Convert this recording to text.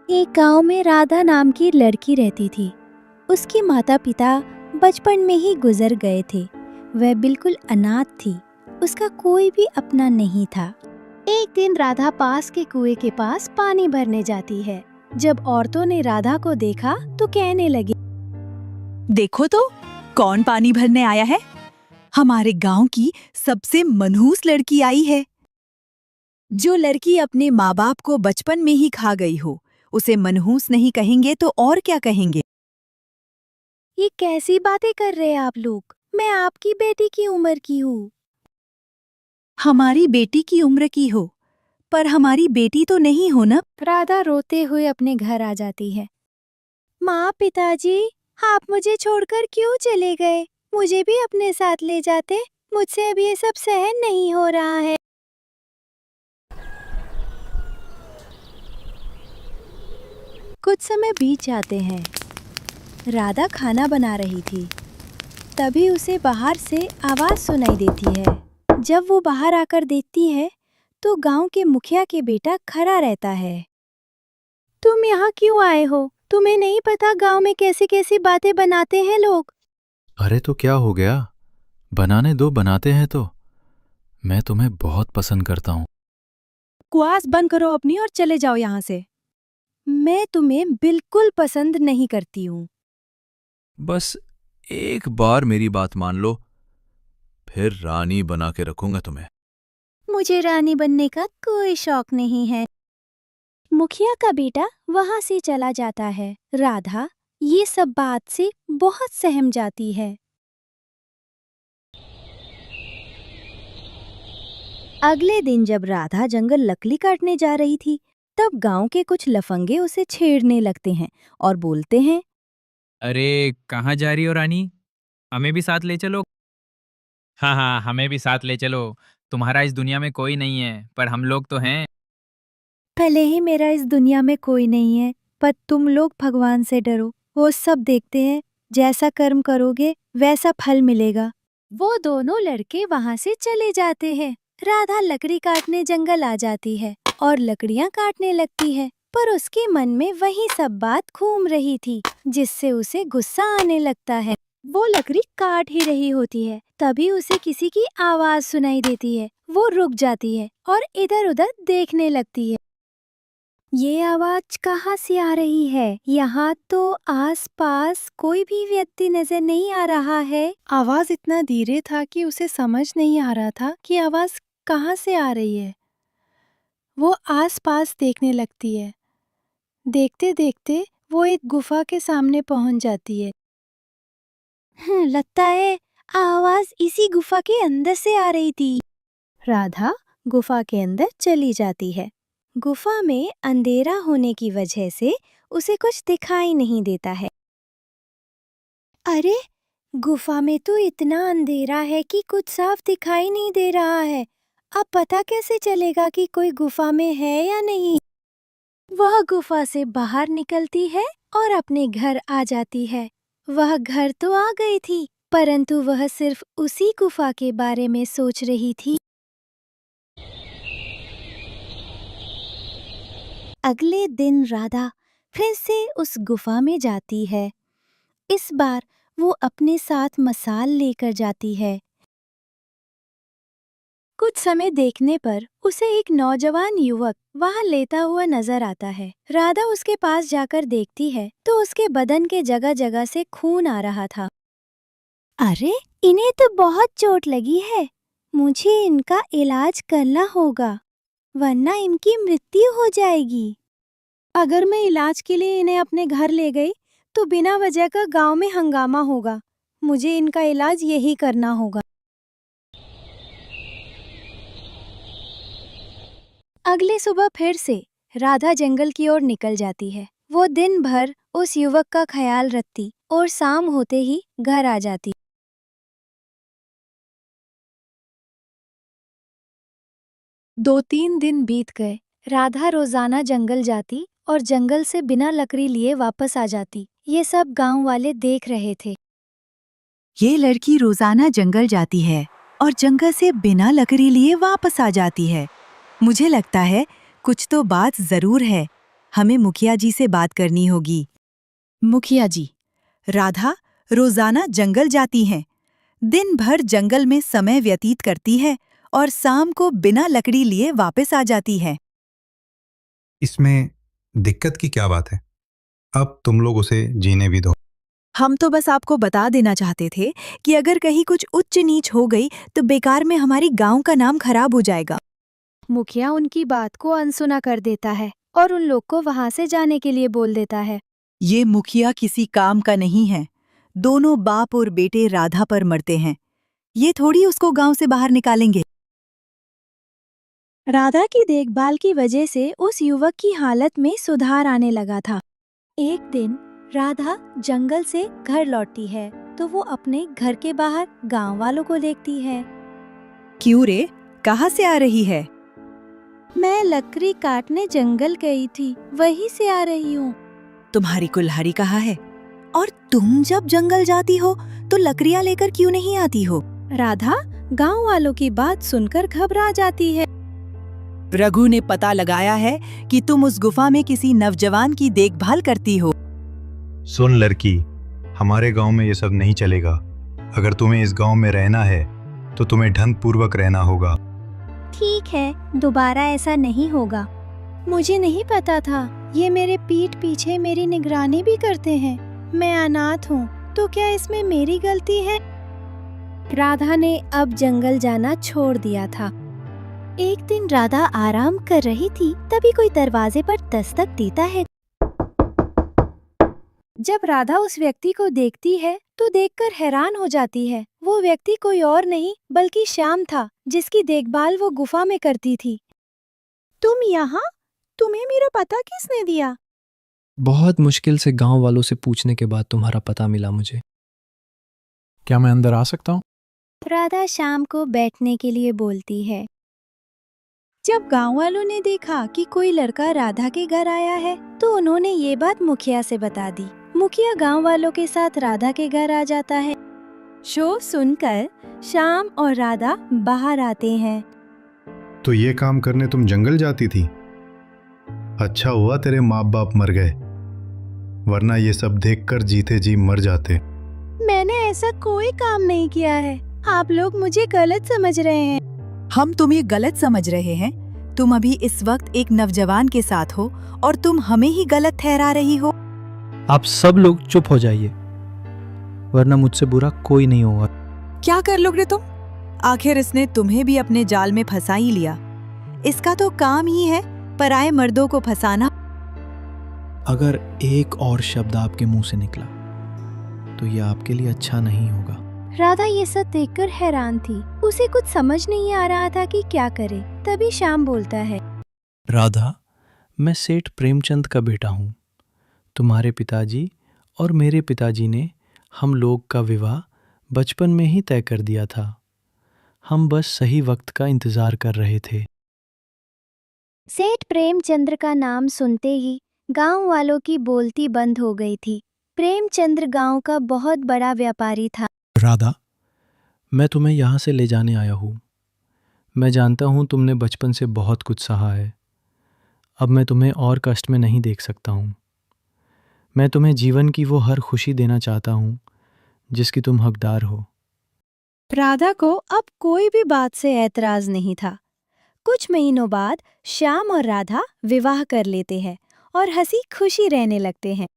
एक गांव में राधा नाम की लड़की रहती थी। उसके माता पिता बचपन में ही गुजर गए थे। वह बिल्कुल अनाथ थी। उसका कोई भी अपना नहीं था। एक दिन राधा पास के कुएं के पास पानी भरने जाती है। जब औरतों ने राधा को देखा तो कहने लगी, देखो तो कौन पानी भरने आया है। हमारे गांव की सबसे मनहूस लड़की आई है। जो लड़की अपने माँ बाप को बचपन में ही खा गई हो, उसे मनहूस नहीं कहेंगे तो और क्या कहेंगे। ये कैसी बातें कर रहे हैं आप लोग? मैं आपकी बेटी की उम्र की हूँ। हमारी बेटी की उम्र की हो, पर हमारी बेटी तो नहीं हो ना। राधा रोते हुए अपने घर आ जाती है। माँ, पिताजी, आप मुझे छोड़कर क्यों चले गए? मुझे भी अपने साथ ले जाते। मुझसे अब ये सब सहन नहीं हो रहा है। कुछ समय बीत जाते हैं। राधा खाना बना रही थी। तभी उसे बाहर से आवाज सुनाई देती है। जब वो बाहर आकर देखती है तो गांव के मुखिया के बेटा खड़ा रहता है। तुम यहाँ क्यों आए हो? तुम्हें नहीं पता गांव में कैसी कैसी बातें बनाते हैं लोग? अरे तो क्या हो गया, बनाने दो, बनाते हैं तो। मैं तुम्हें बहुत पसंद करता हूँ। बकवास बंद करो अपनी और चले जाओ यहाँ से। मैं तुम्हें बिल्कुल पसंद नहीं करती हूँ। बस एक बार मेरी बात मान लो, फिर रानी बना के रखूंगा तुम्हें। मुझे रानी बनने का कोई शौक नहीं है। मुखिया का बेटा वहाँ से चला जाता है। राधा ये सब बात से बहुत सहम जाती है। अगले दिन जब राधा जंगल लकड़ी काटने जा रही थी, तब गांव के कुछ लफंगे उसे छेड़ने लगते हैं और बोलते हैं, अरे कहाँ जा रही हो रानी? हमें भी साथ ले चलो। हाँ हाँ, हमें भी साथ ले चलो। तुम्हारा इस दुनिया में कोई नहीं है, पर हम लोग तो हैं। भले ही मेरा इस दुनिया में कोई नहीं है, पर तुम लोग भगवान से डरो। वो सब देखते हैं, जैसा कर्म करोगे वैसा फल मिलेगा। वो दोनों लड़के वहाँ से चले जाते हैं। राधा लकड़ी काटने जंगल आ जाती है और लकड़ियाँ काटने लगती है, पर उसके मन में वही सब बात घूम रही थी, जिससे उसे गुस्सा आने लगता है। वो लकड़ी काट ही रही होती है, तभी उसे किसी की आवाज सुनाई देती है। वो रुक जाती है और इधर उधर देखने लगती है। ये आवाज कहाँ से आ रही है? यहाँ तो आसपास कोई भी व्यक्ति नजर नहीं आ रहा है। आवाज इतना धीरे था कि उसे समझ नहीं आ रहा था कि आवाज कहाँ से आ रही है। वो आसपास देखने लगती है। देखते देखते वो एक गुफा के सामने पहुंच जाती है। लगता है आवाज इसी गुफा के अंदर से आ रही थी। राधा गुफा के अंदर चली जाती है। गुफा में अंधेरा होने की वजह से उसे कुछ दिखाई नहीं देता है। अरे, गुफा में तो इतना अंधेरा है कि कुछ साफ दिखाई नहीं दे रहा है। अब पता कैसे चलेगा कि कोई गुफा में है या नहीं? वह गुफा से बाहर निकलती है और अपने घर आ जाती है। वह घर तो आ गई थी, परंतु वह सिर्फ उसी गुफा के बारे में सोच रही थी। अगले दिन राधा फिर से उस गुफा में जाती है। इस बार वो अपने साथ मसाल लेकर जाती है। कुछ समय देखने पर उसे एक नौजवान युवक वहां लेटा हुआ नजर आता है। राधा उसके पास जाकर देखती है तो उसके बदन के जगह जगह से खून आ रहा था। अरे, इन्हें तो बहुत चोट लगी है। मुझे इनका इलाज करना होगा, वरना इनकी मृत्यु हो जाएगी। अगर मैं इलाज के लिए इन्हें अपने घर ले गई तो बिना वजह का गांव में हंगामा होगा। मुझे इनका इलाज यही करना होगा। अगली सुबह फिर से राधा जंगल की ओर निकल जाती है। वो दिन भर उस युवक का ख्याल रखती और शाम होते ही घर आ जाती। 2-3 दिन बीत गए। राधा रोजाना जंगल जाती और जंगल से बिना लकड़ी लिए वापस आ जाती। ये सब गांव वाले देख रहे थे। ये लड़की रोजाना जंगल जाती है और जंगल से बिना लकड़ी लिए वापस आ जाती है। मुझे लगता है कुछ तो बात जरूर है। हमें मुखिया जी से बात करनी होगी। मुखिया जी, राधा रोजाना जंगल जाती हैं। दिन भर जंगल में समय व्यतीत करती है और शाम को बिना लकड़ी लिए वापस आ जाती है। इसमें दिक्कत की क्या बात है? अब तुम लोग उसे जीने भी दो। हम तो बस आपको बता देना चाहते थे कि अगर कहीं कुछ उच्च नीच हो गई तो बेकार में हमारी गांव का नाम खराब हो जाएगा। मुखिया उनकी बात को अनसुना कर देता है और उन लोग को वहाँ से जाने के लिए बोल देता है। ये मुखिया किसी काम का नहीं है। दोनों बाप और बेटे राधा पर मरते हैं। ये थोड़ी उसको गांव से बाहर निकालेंगे। राधा की देखभाल की वजह से उस युवक की हालत में सुधार आने लगा था। एक दिन राधा जंगल से घर लौटती है तो वो अपने घर के बाहर गांव वालों को देखती है। क्यों रे, कहाँ से आ रही है? मैं लकड़ी काटने जंगल गई थी, वहीं से आ रही हूँ। तुम्हारी कुल्हाड़ी कहाँ है? और तुम जब जंगल जाती हो तो लकड़ियाँ लेकर क्यों नहीं आती हो? राधा गांव वालों की बात सुनकर घबरा जाती है। रघु ने पता लगाया है कि तुम उस गुफा में किसी नवजवान की देखभाल करती हो। सुन लड़की, हमारे गांव में ये सब नहीं चलेगा। अगर तुम्हें इस गांव में रहना है तो तुम्हें ढंग पूर्वक रहना होगा। ठीक है, दोबारा ऐसा नहीं होगा। मुझे नहीं पता था ये मेरे पीठ पीछे मेरी निगरानी भी करते हैं। मैं अनाथ हूँ, तो क्या इसमें मेरी गलती है? राधा ने अब जंगल जाना छोड़ दिया था। एक दिन राधा आराम कर रही थी, तभी कोई दरवाजे पर दस्तक देता है। जब राधा उस व्यक्ति को देखती है तो देखकर हैरान हो जाती है। वो व्यक्ति कोई और नहीं बल्कि श्याम था, जिसकी देखभाल वो गुफा में करती थी। तुम यहाँ? तुम्हें मेरा पता किसने दिया? बहुत मुश्किल से गांव वालों से पूछने के बाद तुम्हारा पता मिला मुझे। क्या मैं अंदर आ सकता हूँ? राधा श्याम को बैठने के लिए बोलती है। जब गांव वालों ने देखा कि कोई लड़का राधा के घर आया है तो उन्होंने ये बात मुखिया से बता दी। मुखिया गांव वालों के साथ राधा के घर आ जाता है। शो सुनकर श्याम और राधा बाहर आते हैं। तो ये काम करने तुम जंगल जाती थी? अच्छा हुआ तेरे माँ बाप मर गए, वरना ये सब देखकर जीते जी मर जाते। मैंने ऐसा कोई काम नहीं किया है। आप लोग मुझे गलत समझ रहे हैं। हम तुम्हें गलत समझ रहे हैं। तुम अभी इस वक्त एक नवजवान के साथ हो और तुम हमें ही गलत ठहरा रही हो। आप सब लोग चुप हो जाइए, वरना मुझसे बुरा कोई नहीं होगा। क्या कर लोगे तुम? आखिर इसने तुम्हें भी अपने जाल में फंसा ही लिया। इसका तो काम ही है पराये मर्दों को फंसाना। अगर एक और शब्द आपके मुंह से निकला तो ये आपके लिए अच्छा नहीं होगा। राधा ये सब देखकर हैरान थी। उसे कुछ समझ नहीं आ रहा था कि क्या करे। तभी श्याम बोलता है। राधा, मैं सेठ प्रेमचंद का बेटा हूँ। तुम्हारे पिताजी और मेरे पिताजी ने हम लोग का विवाह बचपन में ही तय कर दिया था। हम बस सही वक्त का इंतजार कर रहे थे। सेठ प्रेमचंद्र का नाम सुनते ही गांव वालों की बोलती बंद हो गई थी। प्रेमचंद्र गांव का बहुत बड़ा व्यापारी था। राधा, मैं तुम्हें यहाँ से ले जाने आया हूँ। मैं जानता हूँ तुमने बचपन से बहुत कुछ सहा है। अब मैं तुम्हें और कष्ट में नहीं देख सकता हूँ। मैं तुम्हें जीवन की वो हर खुशी देना चाहता हूँ जिसकी तुम हकदार हो। राधा को अब कोई भी बात से ऐतराज नहीं था। कुछ महीनों बाद श्याम और राधा विवाह कर लेते हैं और हंसी खुशी रहने लगते हैं।